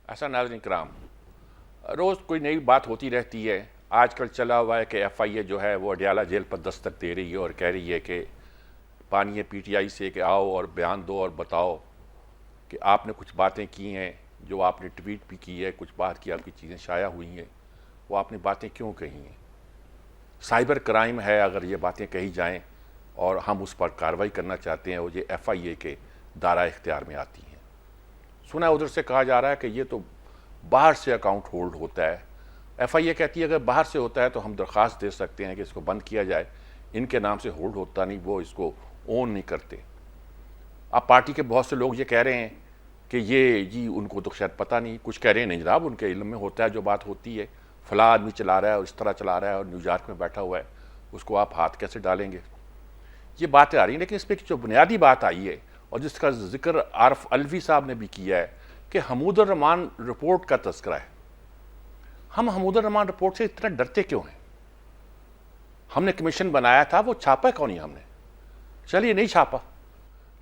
ऐसा नाज़रीन कराम, रोज़ कोई नई बात होती रहती है। आजकल चला हुआ है कि FIA जो है वो अडयाला जेल पर दस्तक दे रही है और कह रही है कि पानी PTI से कि आओ और बयान दो और बताओ कि आपने कुछ बातें की हैं, जो आपने ट्वीट भी की है, कुछ बात की आपकी चीज़ें शाया हुई हैं, वो आपने बातें क्यों कही हैं। साइबर क्राइम है अगर ये बातें कही जाएं और हम उस पर कार्रवाई करना चाहते हैं, वो ये FIA के दायरा इख्तियार में आती हैं। सुना उधर से कहा जा रहा है कि ये तो बाहर से अकाउंट होल्ड होता है। FIA कहती है अगर बाहर से होता है तो हम दरख्वास्त दे सकते हैं कि इसको बंद किया जाए, इनके नाम से होल्ड होता नहीं, वो इसको ओन नहीं करते। अब पार्टी के बहुत से लोग ये कह रहे हैं कि ये जी उनको तो शायद पता नहीं, कुछ कह रहे हैं नहीं जनाब उनके इल्म में होता है जो बात होती है, फला आदमी चला रहा है और इस तरह चला रहा है और न्यूयॉर्क में बैठा हुआ है, उसको आप हाथ कैसे डालेंगे। ये बातें आ रही हैं, लेकिन इस पर जो बुनियादी बात आई है और जिसका जिक्र आरफ अलवी साहब ने भी किया है कि हमूदुर रहमान रिपोर्ट का तस्करा है। हम हमूदुर रहमान रिपोर्ट से इतना डरते क्यों हैं। हमने कमीशन बनाया था, वो छापा कौन नहीं हमने, चलिए नहीं छापा,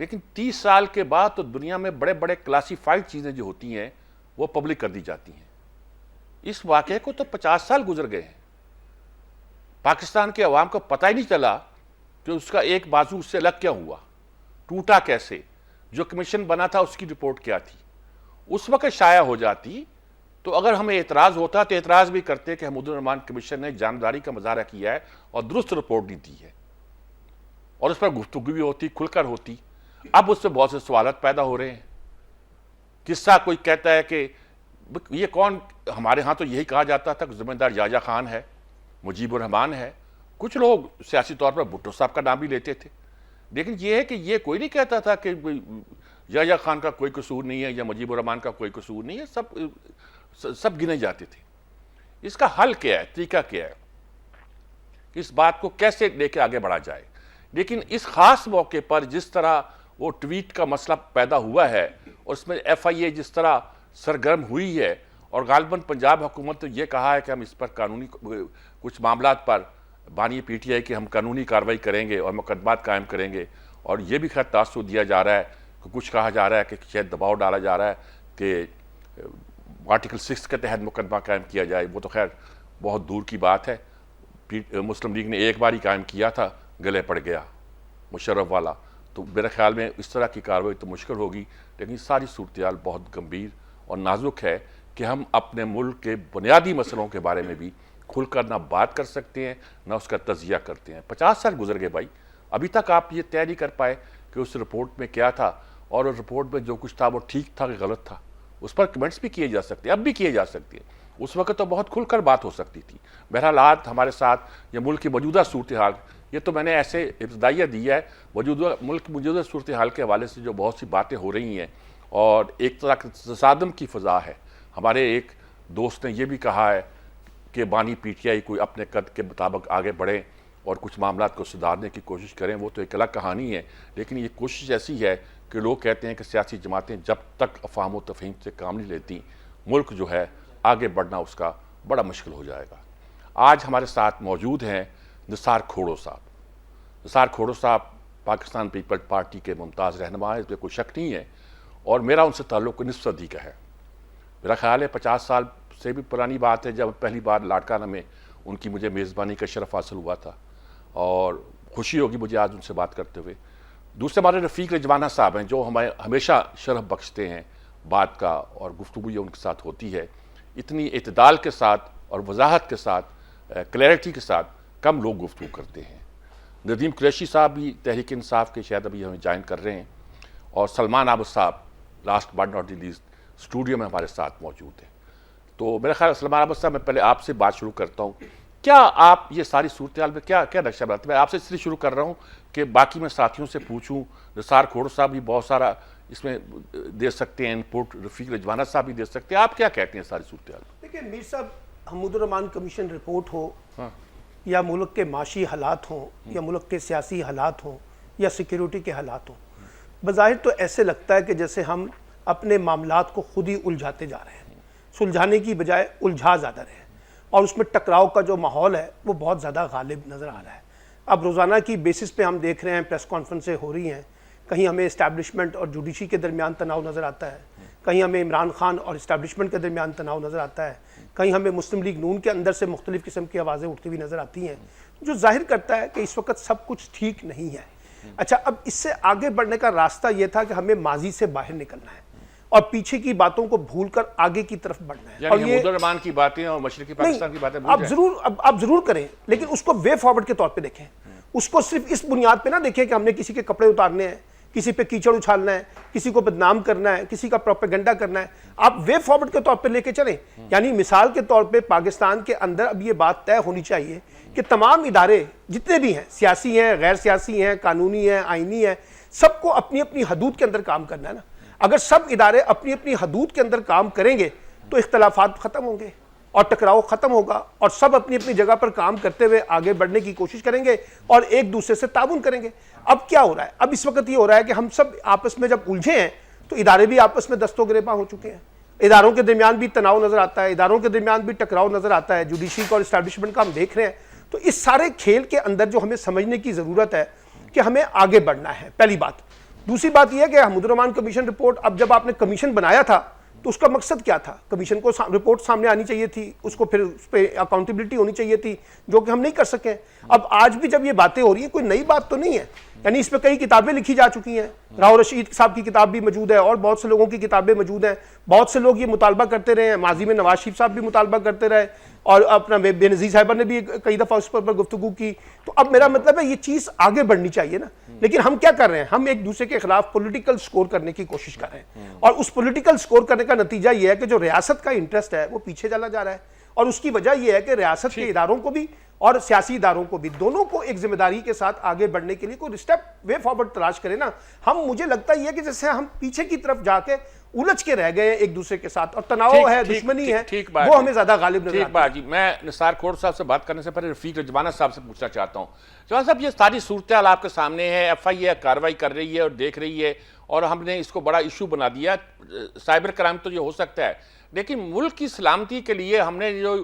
लेकिन 30 साल के बाद तो दुनिया में बड़े बड़े क्लासीफाइड चीज़ें जो होती हैं वो पब्लिक कर दी जाती हैं। इस वाक़े को तो 50 साल गुजर गए हैं, पाकिस्तान के अवाम को पता ही नहीं चला कि उसका एक बाजू उससे अलग क्या हुआ, टूटा कैसे, जो कमीशन बना था उसकी रिपोर्ट क्या थी। उस वक्त शाया हो जाती तो अगर हमें एतराज़ होता तो एतराज़ भी करते कि हमूदुर रहमान कमीशन ने जानदारी का मुजाहरा किया है और दुरुस्त रिपोर्ट नहीं दी है और उस पर गुफ्तगू भी होती, खुलकर होती। अब उससे बहुत से सवालत पैदा हो रहे हैं। किस्सा कोई कहता है कि ये कौन, हमारे यहाँ तो यही कहा जाता था कि ज़िम्मेदार याया खान है, मुजीबुर रहमान है, कुछ लोग सियासी तौर पर भुट्टो साहब का नाम भी लेते थे, लेकिन ये है कि ये कोई नहीं कहता था कि याया खान का कोई कसूर नहीं है या मुजीबुर रहमान का कोई कसूर नहीं है, सब गिने जाते थे। इसका हल क्या है, तरीका क्या है, इस बात को कैसे लेके आगे बढ़ा जाए। लेकिन इस खास मौके पर जिस तरह वो ट्वीट का मसला पैदा हुआ है और उसमें FIA जिस तरह सरगर्म हुई है और गालिबन पंजाब हुकूमत ने यह कहा है कि हम इस पर कानूनी कुछ मामलात पर बानी PTI की हम कानूनी कार्रवाई करेंगे और मुकदमात कायम करेंगे, और ये भी खैर तासुर दिया जा रहा है कि कुछ कहा जा रहा है कि शायद दबाव डाला जा रहा है कि आर्टिकल 6 के तहत मुकदमा कायम किया जाए। वो तो खैर बहुत दूर की बात है। मुस्लिम लीग ने एक बार ही कायम किया था, गले पड़ गया मुशर्रफ वाला, तो मेरे ख्याल में इस तरह की कार्रवाई तो मुश्किल होगी। लेकिन सारी सूरत बहुत गंभीर और नाजुक है कि हम अपने मुल्क के बुनियादी मसलों के बारे में भी खुलकर ना बात कर सकते हैं ना उसका तजिया करते हैं। 50 साल गुजर गए भाई, अभी तक आप ये तय नहीं कर पाए कि उस रिपोर्ट में क्या था और उस रिपोर्ट में जो कुछ था वो ठीक था कि गलत था। उस पर कमेंट्स भी किए जा सकते हैं, अब भी किए जा सकते हैं, उस वक्त तो बहुत खुलकर बात हो सकती थी। बहरहाल आज हमारे साथ ये मुल्क की मौजूदा सूरत हाल, ये तो मैंने ऐसे इब्तदाइया दिया है, मौजूदा मुल्क मौजूदा सूरत हाल के हवाले से जो बहुत सी बातें हो रही हैं और एक तरह की तसादम की फ़ज़ा है। हमारे एक दोस्त ने यह भी कहा है कि बानी PTI कोई अपने कद के मुताबिक आगे बढ़े और कुछ मामलात को सुधारने की कोशिश करें, वो तो एक अलग कहानी है। लेकिन ये कोशिश ऐसी है कि लोग कहते हैं कि सियासी जमातें जब तक अफ़ाहम व तफ़हीम से काम नहीं लेती, मुल्क जो है आगे बढ़ना उसका बड़ा मुश्किल हो जाएगा। आज हमारे साथ मौजूद हैं निसार खोड़ो साहब। निसार खोड़ो साहब पाकिस्तान पीपल्स पार्टी के मुमताज़ रहनुमा है, इसमें कोई शक नहीं है, और मेरा उनसे ताल्लुक़ निस्फ़ सदी का है। मेरा ख्याल है 50 साल से भी पुरानी बात है जब पहली बार लाड़काना में उनकी मुझे मेज़बानी का शरफ़ हासिल हुआ था, और खुशी होगी मुझे आज उनसे बात करते हुए। दूसरे हमारे रफ़ीक रिजवाना साहब हैं जो हमें हमेशा शरफ़ बख्शते हैं बात का, और गुफ्तगू ये उनके साथ होती है इतनी इतदाल के साथ और वजाहत के साथ, क्लैरिटी के साथ कम लोग गुफ्तगू करते हैं। नदीम कुरैशी साहब भी तहरीक इंसाफ के शायद अभी हमें ज्वाइन कर रहे हैं, और सलमान आबद साहब last but not least studio में हमारे साथ मौजूद हैं। तो मेरा ख्याल सलमान आबद साहब, मैं पहले आपसे बात शुरू करता हूँ। क्या आप ये सारी सूरत हाल में क्या क्या नक्शा बनाते हैं? मैं आपसे इसलिए शुरू कर रहा हूँ कि बाकी मैं साथियों से पूछूं। निसार खोड़ो साहब भी बहुत सारा इसमें दे सकते हैं इनपुट, रफ़ीक रिजवाना साहब भी दे सकते हैं, आप क्या कहते हैं सारी सूरत हाल? देखिए मीर साहब, हमूदुर रहमान कमीशन रिपोर्ट हो, हाँ, या मुल्क के माशी हालात हों, या मुल्क के सियासी हालात हों, या सिक्योरिटी के हालात हों, बज़ाहिर तो ऐसे लगता है कि जैसे हम अपने मामलात को खुद ही उलझाते जा रहे हैं, सुलझाने की बजाय उलझा ज़्यादा रहे हैं, और उसमें टकराव का जो माहौल है वो बहुत ज़्यादा गालिब नज़र आ रहा है। अब रोज़ाना की बेसिस पे हम देख रहे हैं, प्रेस कॉन्फ्रेंसें हो रही हैं, कहीं हमें इस्टेब्लिशमेंट और जुडिशरी के दरमियान तनाव नज़र आता है, कहीं हमें इमरान खान और इस्टेब्लिशमेंट के दरमियान तनाव नज़र आता है, कहीं हमें मुस्लिम लीग नून के अंदर से मुख्तलिफ किस्म की आवाज़ें उठती हुई नज़र आती हैं, जो जाहिर करता है कि इस वक्त सब कुछ ठीक नहीं है। अच्छा, अब इससे आगे बढ़ने का रास्ता यह था कि हमें माजी से बाहर निकलना है और पीछे की बातों को भूलकर आगे की तरफ बढ़ना है। और ये रहमान की बातें और मशरकी पाकिस्तान की बातें आप जरूर करें, लेकिन उसको वे फॉरवर्ड के तौर पे देखें। उसको सिर्फ इस बुनियाद पे ना देखें कि हमने किसी के कपड़े उतारने हैं, किसी पे कीचड़ उछालना है, किसी को बदनाम करना है, किसी का प्रोपेगेंडा करना है। आप वे फॉरवर्ड के तौर पे लेके चलें। यानी मिसाल के तौर पे पाकिस्तान के अंदर अब ये बात तय होनी चाहिए कि तमाम इदारे जितने भी हैं, सियासी हैं, गैर सियासी हैं, कानूनी हैं, आईनी हैं, सबको अपनी अपनी हदूद के अंदर काम करना है ना। अगर सब इदारे अपनी अपनी हदूद के अंदर काम करेंगे तो इख्तलाफात खत्म होंगे और टकराव खत्म होगा और सब अपनी अपनी जगह पर काम करते हुए आगे बढ़ने की कोशिश करेंगे और एक दूसरे से ताउन करेंगे। अब क्या हो रहा है? अब इस वक्त ये हो रहा है कि हम सब आपस में जब उलझे हैं तो इदारे भी आपस में दस्तों गिरेबा हो चुके हैं, इदारों के दरमियान भी तनाव नजर आता है, इदारों के दरमियान भी टकराव नजर आता है, जुडिशरी और इस्टेब्लिशमेंट का हम देख रहे हैं। तो इस सारे खेल के अंदर जो हमें समझने की जरूरत है कि हमें आगे बढ़ना है, पहली बात। दूसरी बात यह है कि महमूदुर रहमान कमीशन रिपोर्ट, अब जब आपने कमीशन बनाया था तो उसका मकसद क्या था? कमीशन को रिपोर्ट सामने आनी चाहिए थी, उसको फिर उस पर अकाउंटेबिलिटी होनी चाहिए थी, जो कि हम नहीं कर सके। अब आज भी जब ये बातें हो रही हैं, कोई नई बात तो नहीं है, यानी इस पर कई किताबें लिखी जा चुकी हैं। राव रशीद साहब की किताब भी मौजूद है और बहुत से लोगों की किताबें मौजूद हैं। बहुत से लोग ये मुतालबा करते रहे हैं, माजी में नवाज शरीफ साहब भी मुतालबा करते रहे और अपना बेनज़ीर साहिबा ने भी कई दफ़ा उस पर गुफ्तगू की। तो अब मेरा मतलब है ये चीज़ आगे बढ़नी चाहिए ना, लेकिन हम क्या कर रहे हैं? हम एक दूसरे के खिलाफ पॉलिटिकल स्कोर करने की कोशिश कर रहे हैं और उस पॉलिटिकल स्कोर करने का नतीजा ये है कि जो रियासत का इंटरेस्ट है वो पीछे चला जा रहा है। और उसकी वजह यह है कि रियासत के इदारों को भी और सियासी इदारों को भी, दोनों को एक जिम्मेदारी के साथ आगे बढ़ने के लिए कोई स्टेप वे फॉरवर्ड तलाश करें ना। हम, मुझे लगता है कि जैसे हम पीछे की तरफ जाके उलझ के रह गए एक दूसरे के साथ और तनाव है, दुश्मनी है, वो हमें ज्यादा गालिब नजर आता है। मैं निसार खोड़ साहब से बात करने से पहले रफीक रजवाना साहब से पूछना चाहता हूँ। जवान साहब, ये सारी सूरत-ए-हाल आपके सामने है, FIA कार्रवाई कर रही है और देख रही है और हमने इसको बड़ा इशू बना दिया। साइबर क्राइम तो ये हो सकता है, लेकिन मुल्क की सलामती के लिए हमने जो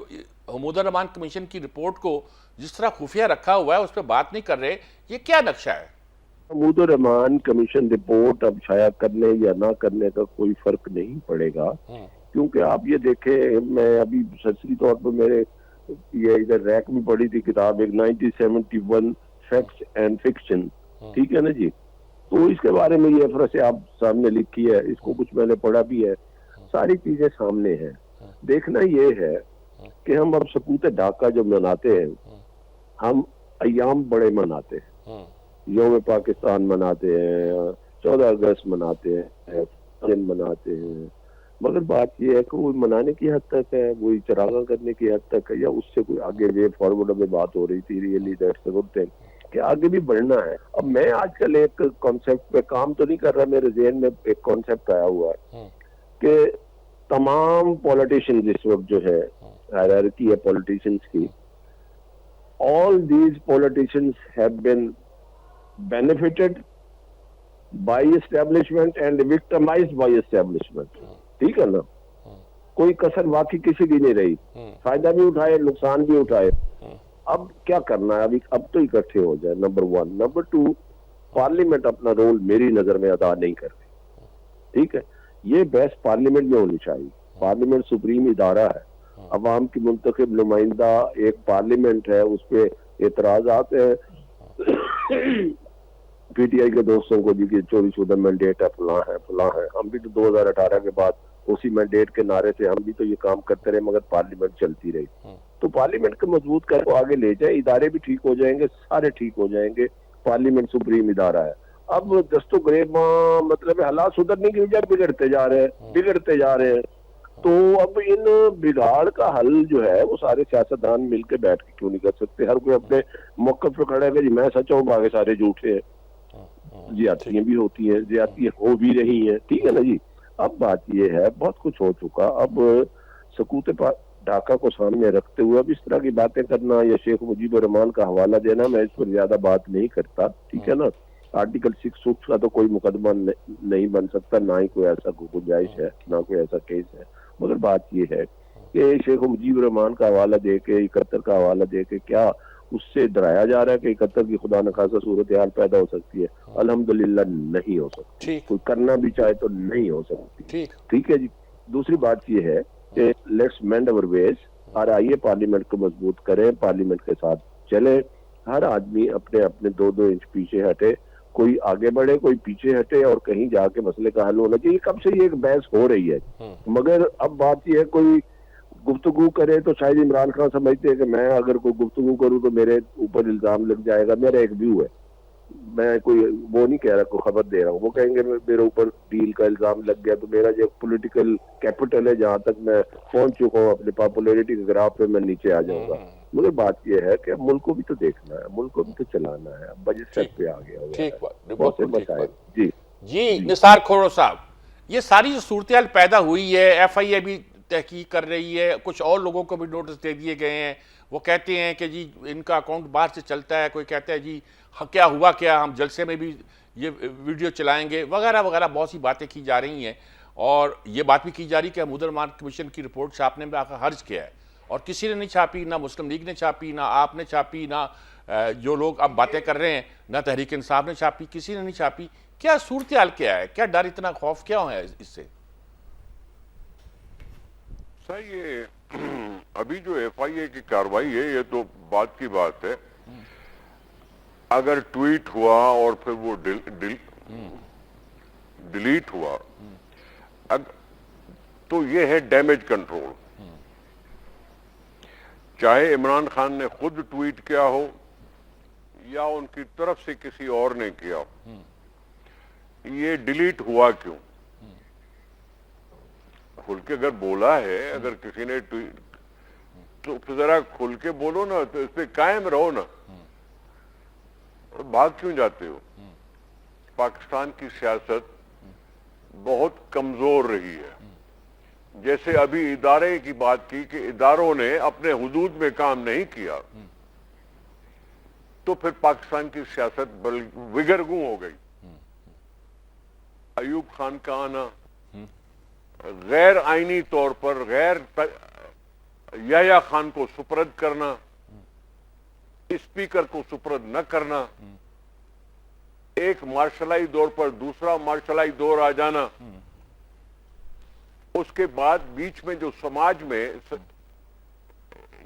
महमूदुर रहमान कमीशन की रिपोर्ट को जिस तरह खुफिया रखा हुआ है उस पर बात नहीं कर रहे, ये क्या नक्शा है? महमूदुर रहमान कमीशन रिपोर्ट अब शाया करने या ना करने का कोई फर्क नहीं पड़ेगा, क्योंकि आप ये देखें, मैं अभी सरसरी तौर पर मेरे ये इधर रैक में पढ़ी थी किताब एक 1971 फैक्ट्स एंड फिक्शन, ठीक है ना जी। तो इसके बारे में ये फरस आप सामने लिखी है, इसको कुछ मैंने पढ़ा भी है, सारी चीजें सामने हैं। देखना ये है कि हम अब सकूत ढाका जब मनाते हैं, हम अयाम बड़े मनाते हैं, यौम पाकिस्तान मनाते हैं, 14 अगस्त मनाते हैं, दिन मनाते हैं, मगर बात यह है कि वो मनाने की हद तक है, वो चरागा करने की हद तक है, या उससे कोई आगे वे फॉरवर्ड में बात हो रही थी। Really that's a good thing कि आगे भी बढ़ना है। अब मैं आजकल एक कॉन्सेप्ट पे काम तो नहीं कर रहा, मेरे ज़हन में एक कॉन्सेप्ट आया हुआ है कि तमाम पॉलिटिशियंस इस वक्त जो है, हायरार्की है पॉलिटिशियंस की, all these politicians have been benefited by establishment and victimized by establishment, ठीक है ना। कोई कसर वाकई किसी की नहीं रही, फायदा भी उठाए, नुकसान भी उठाए। अब क्या करना है? अभी अब तो इकट्ठे हो जाए, नंबर 1। नंबर 2, पार्लियामेंट अपना रोल मेरी नजर में अदा नहीं कर रही, ठीक है। ये बहस पार्लियामेंट में होनी चाहिए। पार्लियामेंट सुप्रीम इदारा है, अवाम की मुंतखब नुमाइंदा एक पार्लियामेंट है, उस पर एतराजात है PTI के दोस्तों को जी की चोरी शुदा मैंडेट है, फलां है। हम भी तो 2018 के बाद उसी मैंडेट के नारे से हम भी तो ये काम करते रहे, मगर पार्लियामेंट चलती रही। तो पार्लियामेंट को मजबूत करके आगे ले जाए, इदारे भी ठीक हो जाएंगे, सारे ठीक हो जाएंगे। पार्लियामेंट सुप्रीम इदारा है। अब दस्तोगरेबा मतलब हालात सुधरने की वजह बिगड़ते जा रहे हैं। तो अब इन बिगाड़ का हल जो है वो सारे सियासतदान मिलकर बैठ के क्यों नहीं कर सकते? हर कोई अपने मौक़िफ़ पे खड़ा है कि जी मैं सच हूँ, बाकी सारे झूठे हैं। ज्यादतियां भी होती हैं, ज्यादतियां हो भी रही हैं, ठीक है ना जी। अब बात ये है, बहुत कुछ हो चुका, अब सकूत ढाका को सामने रखते हुए अब इस तरह की बातें करना या शेख मुजीबुर रहमान का हवाला देना, मैं इस पर ज्यादा बात नहीं करता, ठीक है ना। आर्टिकल 6 का तो कोई मुकदमा नहीं बन सकता, ना ही कोई ऐसा गुंजाइश है, ना कोई ऐसा केस है। मगर बात यह है कि शेख मुजीबुर रहमान का हवाला दे के, 71 का हवाला दे के क्या उससे डराया जा रहा है कि कतर की खुदा न खासा सूरत हाल पैदा हो सकती है। अल्हम्दुलिल्लाह नहीं हो सकती, ठीक। कोई करना भी चाहे तो नहीं हो सकती। ठीक। ठीक है जी। दूसरी बात यह है कि लेट्स मेंड अवर वेज, और आइए पार्लियामेंट को मजबूत करें, पार्लियामेंट के साथ चले, हर आदमी अपने अपने 2-2 इंच पीछे हटे, कोई आगे बढ़े कोई पीछे हटे, और कहीं जाके मसले का हल होना चाहिए। कब से ये एक बहस हो रही है, मगर अब बात यह है कोई गुफ्तगू करे तो शायद इमरान खान समझते हैं कि मैं अगर कोई गुफ्तगू करूं तो मेरे ऊपर इल्जाम लग जाएगा। मेरा एक व्यू है, मैं कोई वो नहीं कह रहा, कोई खबर दे रहा हूँ। वो कहेंगे मेरे ऊपर डील का इल्जाम लग गया तो मेरा जो पॉलिटिकल कैपिटल है, जहां तक मैं पहुंच चुका हूँ अपनी पॉपुलैरिटी के ग्राफ पे, मैं नीचे आ जाऊंगा। मगर बात यह है कि मुल्क को भी तो देखना है, मुल्क को भी तो चलाना है। बजट सेट पे आ गया हुआ ठीक है, बात, बहुत से बिल्कुल ठीक मसाइल। बात। जी जी निसार खोड़ो साहब, ये सारी जो सूरत पैदा हुई है, एफआईए भी तहकीक कर रही है, कुछ और लोगों को भी नोटिस दे दिए गए हैं। वो कहते हैं कि जी इनका अकाउंट बाहर से चलता है, कोई कहता है जी क्या हुआ क्या, हम जलसे में भी ये वीडियो चलाएंगे, वगैरह वगैरह बहुत सी बातें की जा रही हैं। और ये बात भी की जा रही कि महमूद कमीशन की रिपोर्ट छापने में आकर हर्ज किया है, और किसी ने नहीं छापी, ना मुस्लिम लीग ने छापी, ना आपने छापी, ना जो लोग अब बातें कर रहे हैं, ना तहरीक इंसाफ ने छापी, किसी ने नहीं छापी। क्या सूरत हाल क्या है, क्या डर, इतना खौफ क्या है इससे? सर ये अभी जो एफआईए की कार्रवाई है, ये तो बात की बात है। अगर ट्वीट हुआ और फिर वो डिलीट हुआ, तो ये है डैमेज कंट्रोल। चाहे इमरान खान ने खुद ट्वीट किया हो या उनकी तरफ से किसी और ने किया हो, ये डिलीट हुआ क्यों? खुल के अगर बोला है, अगर किसी ने ट्वीट, तो फिर जरा खुल के बोलो ना, तो इस पे कायम रहो ना, भाग क्यों जाते हो? पाकिस्तान की सियासत बहुत कमजोर रही है। जैसे अभी इदारे की बात की कि इदारों ने अपने हुदूद में काम नहीं किया, तो फिर पाकिस्तान की सियासत विगरगू हो गई। अयूब खान का आना, गैर आईनी तौर पर याह्या खान को सुपुर्द करना, स्पीकर को सुपुर्द न करना, एक मार्शलाई दौर पर दूसरा मार्शलाई दौर आ जाना, उसके बाद बीच में जो समाज में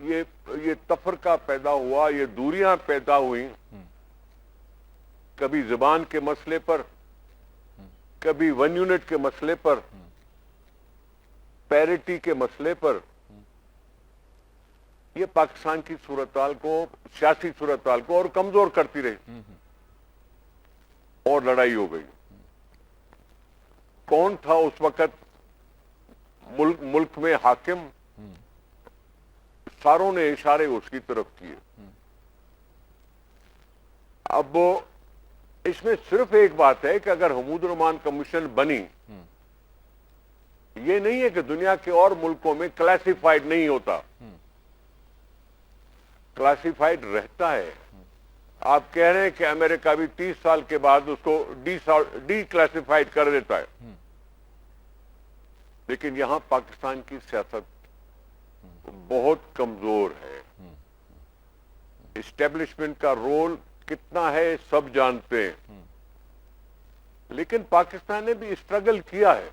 ये तफरका पैदा हुआ, ये दूरियां पैदा हुई, कभी जुबान के मसले पर, कभी 1 यूनिट के मसले पर, पैरिटी के मसले पर, ये पाकिस्तान की सूरत-हाल को, सियासी सूरत-हाल को और कमजोर करती रही, और लड़ाई हो गई। कौन था उस वक्त मुल्क में हाकिम? सारों ने इशारे उसकी तरफ किए। अब इसमें सिर्फ एक बात है कि अगर महमूद कमीशन बनी, ये नहीं है कि दुनिया के और मुल्कों में क्लासिफाइड नहीं होता, क्लासिफाइड रहता है। आप कह रहे हैं कि अमेरिका भी 30 साल के बाद उसको डी क्लासिफाइड कर देता है, लेकिन यहां पाकिस्तान की सियासत बहुत कमजोर है। इस्टेब्लिशमेंट का रोल कितना है सब जानते हैं, लेकिन पाकिस्तान ने भी स्ट्रगल किया है।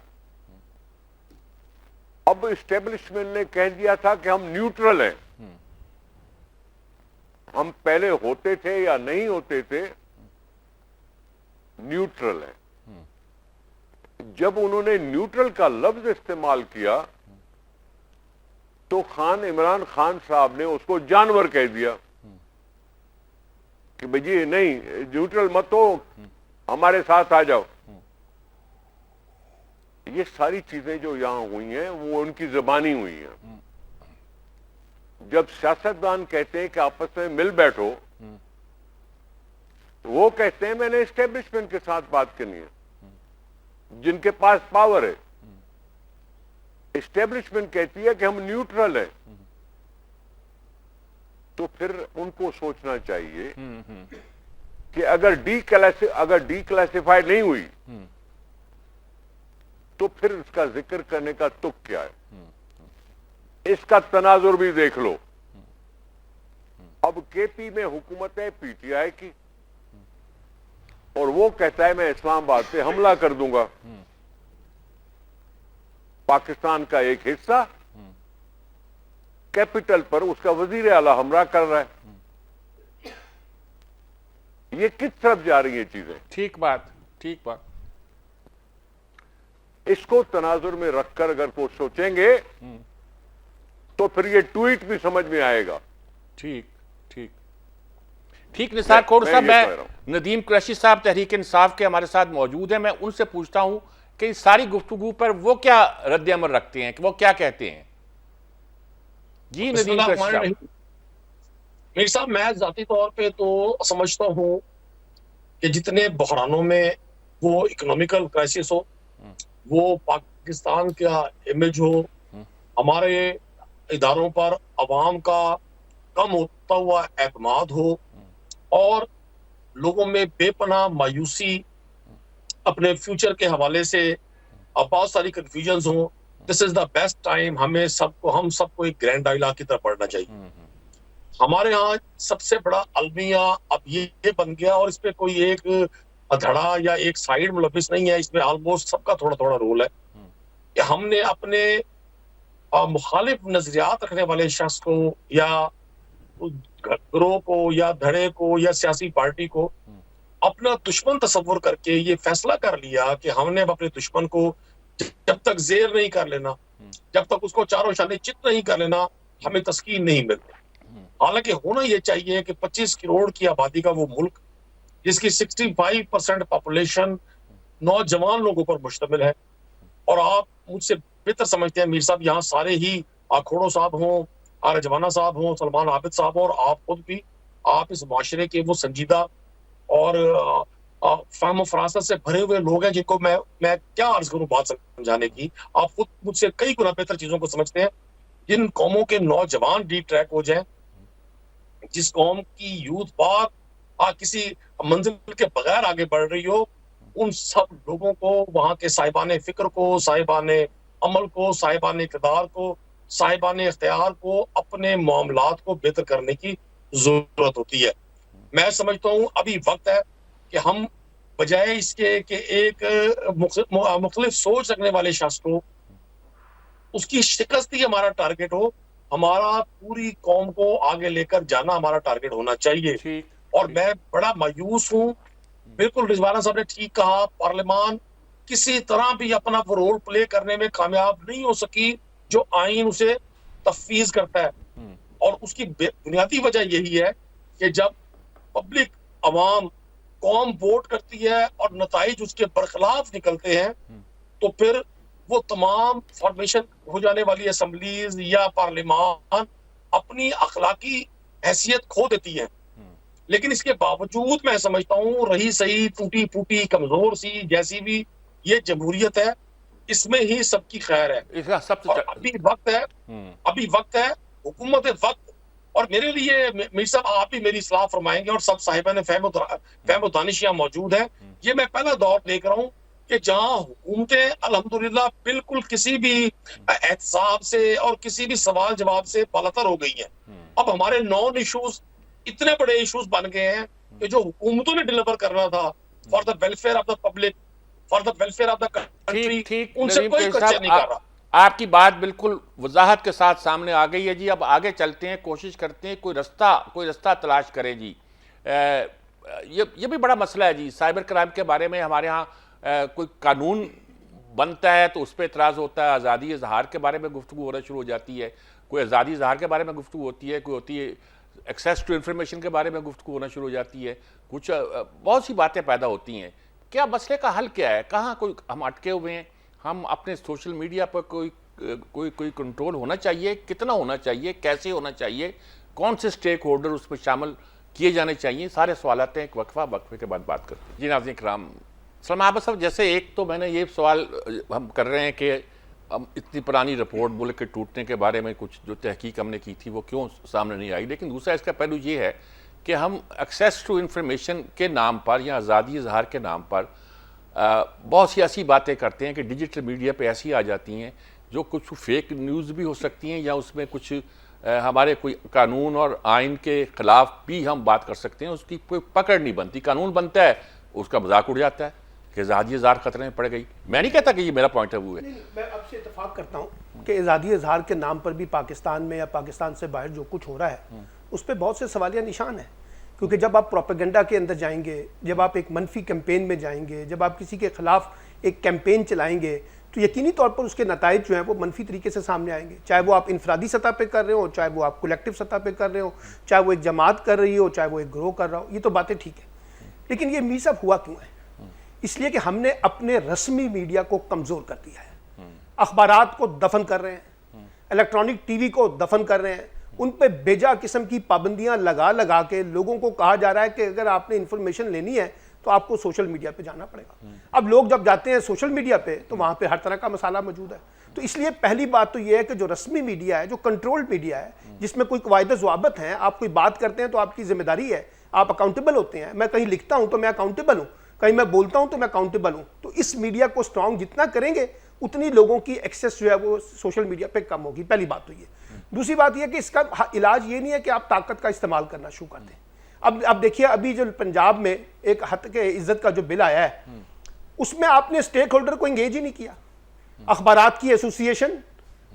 अब इस्टेब्लिशमेंट ने कह दिया था कि हम न्यूट्रल हैं, हम पहले होते थे या नहीं होते थे, न्यूट्रल है। जब उन्होंने न्यूट्रल का लफ्ज इस्तेमाल किया तो इमरान खान साहब ने उसको जानवर कह दिया कि भाई नहीं, न्यूट्रल मत हो, हमारे साथ आ जाओ। ये सारी चीजें जो यहां हुई हैं वो उनकी ज़बानी हुई हैं। जब सियासतदान कहते हैं कि आपस में मिल बैठो, वो कहते हैं मैंने एस्टेब्लिशमेंट के साथ बात करनी है, जिनके पास पावर है। एस्टेब्लिशमेंट कहती है कि हम न्यूट्रल हैं, तो फिर उनको सोचना चाहिए कि अगर डीक्लासिफाइड नहीं हुई तो फिर इसका जिक्र करने का तुक क्या है? इसका तनाजुर भी देख लो। अब केपी में हुकूमत है पीटीआई की, और वो कहता है मैं इस्लामाबाद पे हमला कर दूंगा। पाकिस्तान का एक हिस्सा कैपिटल पर उसका वजीर आला हमला कर रहा है। ये किस तरफ जा रही है चीजें? ठीक बात, ठीक बात। इसको तनाजुर में रखकर अगर वो सोचेंगे तो फिर ये ट्वीट भी समझ में आएगा। ठीक ठीक ठीक। निसार खोड़ साहब, ये कह रहा मैं नदीम कुरैशी साहब तहरीक इंसाफ के हमारे साथ मौजूद हैं। मैं उनसे पूछता हूं कि इस सारी गुफ्तगू पर वो क्या रद्द-ए-अमल रखते हैं, कि वो क्या कहते हैं। जी नदीम कुरैशी साहब। मीर साहब, मैं जाती तौर पे तो समझता हूँ कि जितने बहरानों में वो इकोनॉमिकल क्राइसिस हो, वो पाकिस्तान का इमेज हो, हमारे इदारों पर अवाम का कम होता हुआ एतमाद हो, और लोगों में बेपनाह मायूसी अपने फ्यूचर के हवाले से बहुत सारी कंफ्यूजन्स हो, this is the best time हम सबको एक ग्रैंड डायलॉग की तरफ बढ़ना चाहिए। हमारे यहाँ सबसे बड़ा अलमिया अब ये बन गया, और इस पे कोई एक धड़ा या एक साइड मुलविस नहीं है, इसमें ऑलमोस्ट सबका थोड़ा थोड़ा रोल है कि हमने अपने मुखालिफ नजरियात रखने वाले शख्स को या ग्रोह को या धड़े को या सियासी पार्टी को अपना दुश्मन तस्वुर करके ये फैसला कर लिया कि हमने अपने दुश्मन को जब तक जेर नहीं कर लेना, जब तक उसको चारों शाने चित नहीं कर लेना, हमें तस्कीन नहीं मिलती। हालांकि होना यह चाहिए कि 25 करोड़ की आबादी का वो मुल्क जिसकी 65% पॉपुलेशन नौजवान लोगों पर मुश्तमिल है, और आप मुझसे बेहतर समझते हैं मीर साहब, यहाँ सारे ही आखोड़ो साहब हों, रजवाना साहब हों, सलमान आबिद साहब हों, और आप खुद भी, आप इस माशरे के वो संजीदा और फहम फरासत से भरे हुए लोग हैं जिनको मैं क्या अर्ज करूं बात समझाने की। आप खुद मुझसे कई गुना बेहतर चीजों को समझते हैं। जिन कौमों के नौजवान डी ट्रैक हो जाएं, जिस कौम की यूथ पार किसी मंजिल के बगैर आगे बढ़ रही हो, उन सब लोगों को, वहां के साहिबान फिक्र को, साहिबान अमल को, साहिबान इक़्तिदार को, साहिबान इख्तियार को अपने मामलात को बेहतर करने की जरूरत होती है। मैं समझता हूँ अभी वक्त है कि हम बजाय इसके कि एक मुख्तलिफ सोच रखने वाले शख्स को उसकी शिकस्त ही हमारा टारगेट हो, हमारा पूरी कौम को आगे लेकर जाना हमारा टारगेट होना चाहिए। और मैं बड़ा मायूस हूँ, बिल्कुल रिजवाना साहब ने ठीक कहा, पार्लियामान किसी तरह भी अपना वो रोल प्ले करने में कामयाब नहीं हो सकी जो आइन उसे तफवीज करता है। और उसकी बुनियादी वजह यही है कि जब पब्लिक, अवाम, कौम वोट करती है और नताइज उसके बरखिलाफ निकलते हैं, तो फिर वो तमाम फॉर्मेशन हो जाने वाली असेंबलीज या पार्लियामान अपनी अखलाकी हैसियत खो देती है। लेकिन इसके बावजूद मैं समझता हूँ रही सही टूटी फूटी कमजोर सी जैसी भी ये जमहूरियत है, इसमें ही सबकी खैर है। इसका सबसे और अभी वक्त है हुकूमत वक्त। और मेरे लिए मीर साहब, आप भी मेरी इस्लाह फरमाएंगे और सब साहिबान फहम दानिश यहाँ मौजूद है, ये मैं पहला दौर देख रहा हूँ कि जहाँ हुकूमतें अल्हम्दुलिल्लाह बिल्कुल किसी भी एहतसाब से और किसी भी सवाल जवाब से बालातर हो गई हैं। अब हमारे नॉन इशूज इतने बड़े इशूज बन गए हैं कि जो हुकूमतों ने डिलीवर करना था for the welfare of the public, for the welfare of the country, उनसे कोई क्वेश्चन नहीं कर रहा। आपकी बात बिल्कुल वजाहत के साथ सामने आ गई है जी। अब आगे चलते हैं, कोशिश करते हैं कोई रास्ता तलाश करें जी। ये भी बड़ा मसला है जी। साइबर क्राइम के बारे में हमारे यहाँ कोई कानून बनता है तो उस पर एतराज़ होता है, आज़ादी इजहार के बारे में गुफ्तगू होना शुरू हो जाती है, कोई आज़ादी इजहार के बारे में गुफ्तगू होती है, कोई होती है एक्सेस टू इन्फॉर्मेशन के बारे में गुफ्तगू होना शुरू हो जाती है, कुछ बहुत सी बातें पैदा होती हैं। क्या मसले का हल क्या है? कहाँ कोई हम अटके हुए हैं? हम अपने सोशल मीडिया पर कोई कंट्रोल होना चाहिए, कितना होना चाहिए, कैसे होना चाहिए, कौन से स्टेक होल्डर उस पर शामिल किए जाने चाहिए? सारे सवालात हैं, एक वक्फे के बाद बात करते हैं। जी नाज़रीन किराम, सलमान आबिद साहब, जैसे एक तो मैंने ये सवाल हम कर रहे हैं कि हम इतनी पुरानी रिपोर्ट मुल्क के टूटने के बारे में कुछ जो तहकीक हमने की थी वो क्यों सामने नहीं आई, लेकिन दूसरा इसका पहलू ये है कि हम एक्सेस टू इंफॉर्मेशन के नाम पर या आज़ादी इजहार के नाम पर बहुत सी ऐसी बातें करते हैं कि डिजिटल मीडिया पे ऐसी आ जाती हैं जो कुछ फेक न्यूज़ भी हो सकती हैं या उसमें कुछ हमारे कोई कानून और आइन के खिलाफ भी हम बात कर सकते हैं, उसकी कोई पकड़ नहीं बनती। कानून बनता है, उसका मजाक उड़ जाता है कि आज़ादी इज़हार खतरे में पड़ गई। मैं नहीं कहता कि ये मेरा पॉइंट ऑफ व्यू है। मैं आपसे इत्तेफाक करता हूँ कि आज़ादी इज़हार के नाम पर भी पाकिस्तान में या पाकिस्तान से बाहर जो कुछ हो रहा है उस पर बहुत से सवालिया निशान है। क्योंकि जब आप प्रोपेगेंडा के अंदर जाएंगे, जब आप एक मनफी कैंपेन में जाएंगे, जब आप किसी के खिलाफ एक कैंपेन चलाएंगे, तो यकीनी तौर पर उसके नताइज जो हैं वो मनफी तरीके से सामने आएंगे। चाहे वो आप इनफरादी सतह पे कर रहे हो, चाहे वो आप कलेक्टिव सतह पे कर रहे हो, चाहे वो एक जमात कर रही हो, चाहे वो एक ग्रोह कर रहा हो, ये तो बातें ठीक है। लेकिन ये मीसअप हुआ क्यों है? इसलिए कि हमने अपने रस्मी मीडिया को कमज़ोर कर दिया है। अखबारात को दफन कर रहे हैं, इलेक्ट्रॉनिक टीवी को दफन कर रहे हैं, उन पे बेजा किस्म की पाबंदियां लगा लगा के लोगों को कहा जा रहा है कि अगर आपने इंफॉर्मेशन लेनी है तो आपको सोशल मीडिया पे जाना पड़ेगा। अब लोग जब जाते हैं सोशल मीडिया पे तो वहां पे हर तरह का मसाला मौजूद है। तो इसलिए पहली बात तो यह है कि जो रस्मी मीडिया है, जो कंट्रोल्ड मीडिया है, जिसमें कोई कवायद ज़वाबत हैं, आप कोई बात करते हैं तो आपकी जिम्मेदारी है, आप अकाउंटेबल होते हैं। मैं कहीं लिखता हूं तो मैं अकाउंटेबल हूं, कहीं मैं बोलता हूं तो मैं अकाउंटेबल हूं। तो इस मीडिया को स्ट्रांग जितना करेंगे उतनी लोगों की एक्सेस जो है वो सोशल मीडिया पे कम होगी। पहली बात तो ये। दूसरी बात ये कि इसका इलाज ये नहीं है कि आप ताकत का इस्तेमाल करना शुरू कर दें। अब देखिए, अभी जो पंजाब में एक हद के इज्जत का जो बिल आया है उसमें आपने स्टेक होल्डर को एंगेज ही नहीं किया। अखबारात की एसोसिएशन,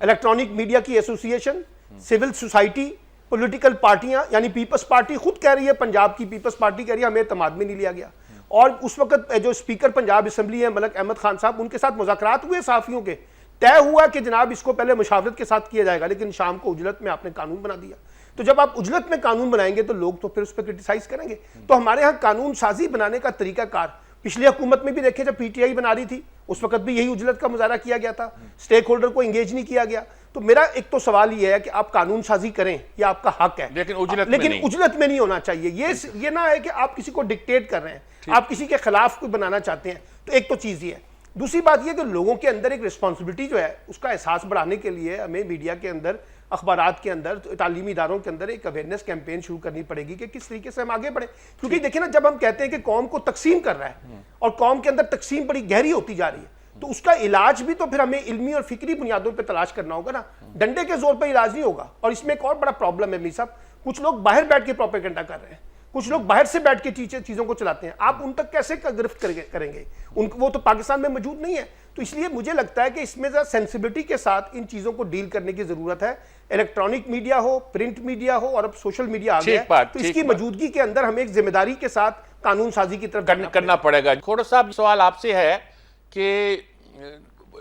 इलेक्ट्रॉनिक मीडिया की एसोसिएशन, सिविल सोसाइटी, पॉलिटिकल पार्टियां, यानी पीपल्स पार्टी खुद कह रही है, पंजाब की पीपल्स पार्टी कह रही है हमें एतमाद में नहीं लिया गया। और उस वक्त जो स्पीकर पंजाब असम्बली है मलक अहमद खान साहब, उनके साथ मुज़ाकरात हुए साफियों के, तय हुआ कि जनाब इसको पहले मुशावरत के साथ किया जाएगा, लेकिन शाम को उजलत में आपने कानून बना दिया। तो जब आप उजलत में कानून बनाएंगे तो लोग तो फिर उस पर क्रिटिसाइज करेंगे। तो हमारे यहाँ कानून साजी बनाने का तरीकाकार पिछली हुकूमत में भी देखे, जब पीटीआई बना रही थी उस वक्त भी यही उजलत का मुजाहरा किया गया था, स्टेक होल्डर को एंगेज नहीं किया गया। तो मेरा एक तो सवाल ये है कि आप कानून साजी करें, ये आपका हक है, लेकिन उजलत में नहीं होना चाहिए। ये ना है कि आप किसी को डिक्टेट कर रहे हैं, आप किसी के खिलाफ कोई बनाना चाहते हैं। तो एक तो चीज ये है। दूसरी बात यह कि लोगों के अंदर एक रिस्पॉन्सिबिलिटी जो है उसका एहसास बढ़ाने के लिए हमें मीडिया के अंदर, अखबारात के अंदर, तालीमी इदारों के अंदर एक अवेयरनेस कैंपेन शुरू करनी पड़ेगी कि किस तरीके से हम आगे बढ़े। क्योंकि देखिए ना, जब हम कहते हैं कि कौम को तकसीम कर रहा है और कौम के अंदर तकसीम बड़ी गहरी होती जा रही है, तो उसका इलाज भी तो फिर हमें इल्मी और फिक्री बुनियादों पर तलाश करना होगा ना। डंडे के जोर पर इलाज नहीं होगा। और इसमें एक और बड़ा प्रॉब्लम है मीर साहब, कुछ लोग बाहर बैठ के प्रोपेगेंडा कर रहे हैं, कुछ लोग बाहर से बैठ के चीजों को चलाते हैं। आप उन तक कैसे गिरफ्त करेंगे? वो तो पाकिस्तान में मौजूद नहीं है। तो इसलिए मुझे लगता है कि इसमें जरा सेंसिबिलिटी के साथ इन चीजों को डील करने की जरूरत है। इलेक्ट्रॉनिक मीडिया हो, प्रिंट मीडिया हो, और अब सोशल मीडिया आ गया है, तो इसकी मौजूदगी के अंदर हमें एक जिम्मेदारी के साथ कानून साजी की तरफ करना पड़ेगा। खोड़ो साहब, सवाल आपसे है कि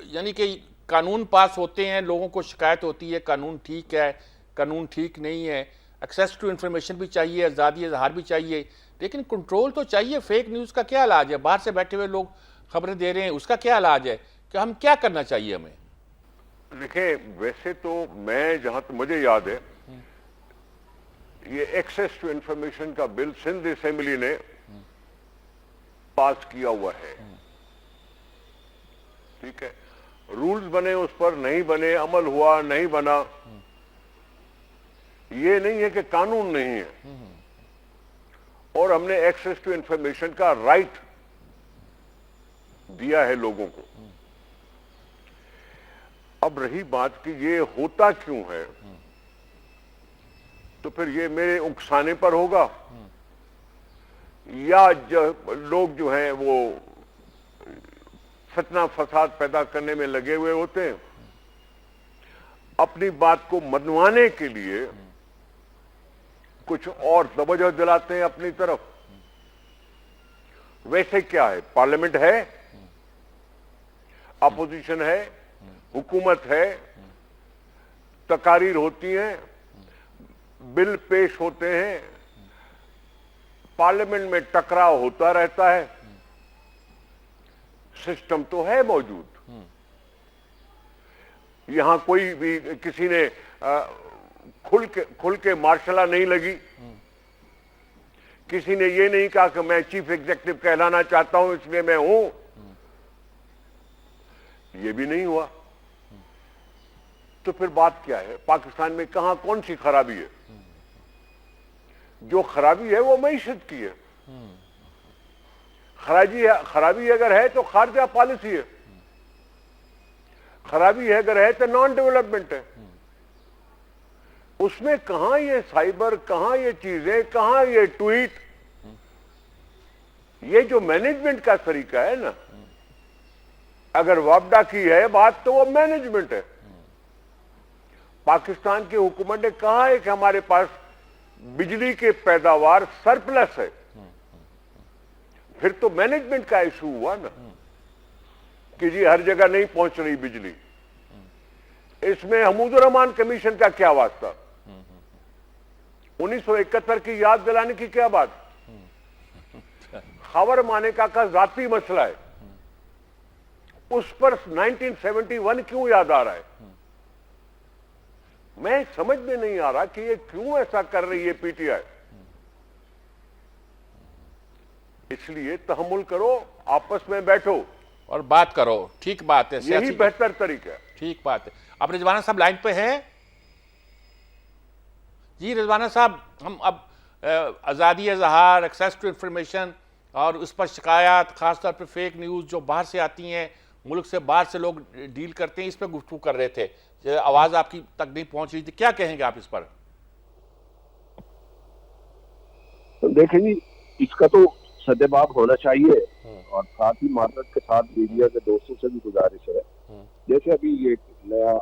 यानी कि कानून पास होते हैं, लोगों को शिकायत होती है कानून ठीक है, कानून ठीक नहीं है, एक्सेस टू इंफॉर्मेशन भी चाहिए, आज़ादी इज़हार भी चाहिए, लेकिन कंट्रोल तो चाहिए। फेक न्यूज़ का क्या इलाज है? बाहर से बैठे हुए लोग खबरें दे रहे हैं, उसका क्या इलाज है? कि हम क्या करना चाहिए हमें? देखिए, वैसे तो मैं जहां तक मुझे याद है, ये एक्सेस टू इंफॉर्मेशन का बिल सिंध असेंबली ने पास किया हुआ है, ठीक है। रूल्स बने, उस पर नहीं बने, अमल हुआ नहीं बना, ये नहीं है कि कानून नहीं है। और हमने एक्सेस टू इंफॉर्मेशन का राइट दिया है लोगों को। अब रही बात कि ये होता क्यों है, तो फिर ये मेरे उकसाने पर होगा या लोग जो हैं वो फितना फसाद पैदा करने में लगे हुए होते हैं, अपनी बात को मनवाने के लिए कुछ और तवज्जो दिलाते हैं अपनी तरफ। वैसे क्या है, पार्लियामेंट है, अपोजिशन है, हुकूमत है, तकारीर होती हैं, बिल पेश होते हैं, पार्लियामेंट में टकराव होता रहता है, सिस्टम तो है मौजूद। यहां कोई भी किसी ने खुल के मार्शला नहीं लगी, किसी ने ये नहीं कहा कि मैं चीफ एग्जीक्यूटिव कहलाना चाहता हूं इसलिए मैं हूं, ये भी नहीं हुआ। तो फिर बात क्या है? पाकिस्तान में कहां कौन सी खराबी है? जो खराबी है वो मईशत की है। खराबी अगर है तो खारजा पॉलिसी है, खराबी है अगर है तो नॉन डेवलपमेंट है। उसमें कहां ये साइबर, कहां ये चीजें, कहां ये ट्वीट, ये जो मैनेजमेंट का तरीका है ना, अगर वापडा की है बात तो वो मैनेजमेंट है। पाकिस्तान की हुकूमत ने कहा है कि हमारे पास बिजली के पैदावार सरप्लस है, फिर तो मैनेजमेंट का इशू हुआ ना कि जी हर जगह नहीं पहुंच रही बिजली। इसमें हमीदुर रहमान कमीशन का क्या वास्ता? 1971 की याद दिलाने की क्या बात? खबर मानेका का जाती मसला है, उस पर 1971 क्यों याद आ रहा है? मैं समझ में नहीं आ रहा कि ये क्यों ऐसा कर रही है पीटीआई। इसलिए तहम्मुल करो, आपस में बैठो और बात करो। ठीक बात है, यही बेहतर तरीका है। ठीक बात है। अब रिजवाना साहब लाइन पे हैं? जी रिजवाना साहब, हम अब आज़ादी इज़हार, एक्सेस टू इंफॉर्मेशन और उस पर शिकायत, खासतौर पर फेक न्यूज़ जो बाहर से आती हैं, मुल्क से बाहर से लोग डील करते हैं, इस पर गुफ्तगू कर रहे थे। आवाज़ आपकी तक नहीं पहुंच रही थी, क्या कहेंगे आप इस पर? देखें जी, इसका तो सदेबाब होना चाहिए और साथ ही मार्केट के साथ मीडिया के दोस्तों से भी गुजारिश है। जैसे अभी ये नया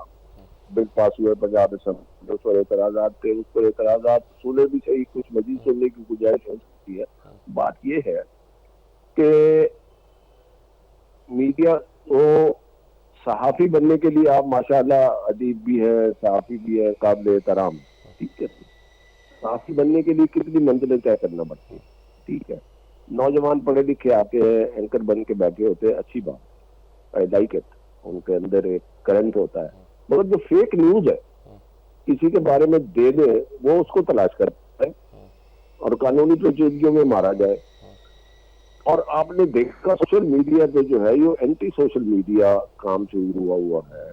बिल पास हुआ पंजाब असेंबली, उस पर एतराजात थे, उस पर एतराजात सुने भी सही, कुछ मजीद सुनने की गुजारिश हो सकती है। बात ये है कि मीडिया को सहाफी बनने के लिए आप माशाल्लाह अदीब भी है, सहाफी भी है, काबिल एहतराम, ठीक है। सहाफी बनने के लिए कितनी मंजिलें तय करना पड़ती है, ठीक है। नौजवान पढ़े लिखे आते हैं, एंकर बन के बैठे होते हैं, अच्छी बात, आई लाइक इट, उनके अंदर एक करंट होता है। मगर जो फेक न्यूज है किसी के बारे में दे दे, वो उसको तलाश करता है और कानूनी पेचीदगियों में मारा जाए। और आपने देखा सोशल मीडिया पे जो है ये एंटी सोशल मीडिया काम शुरू हुआ है।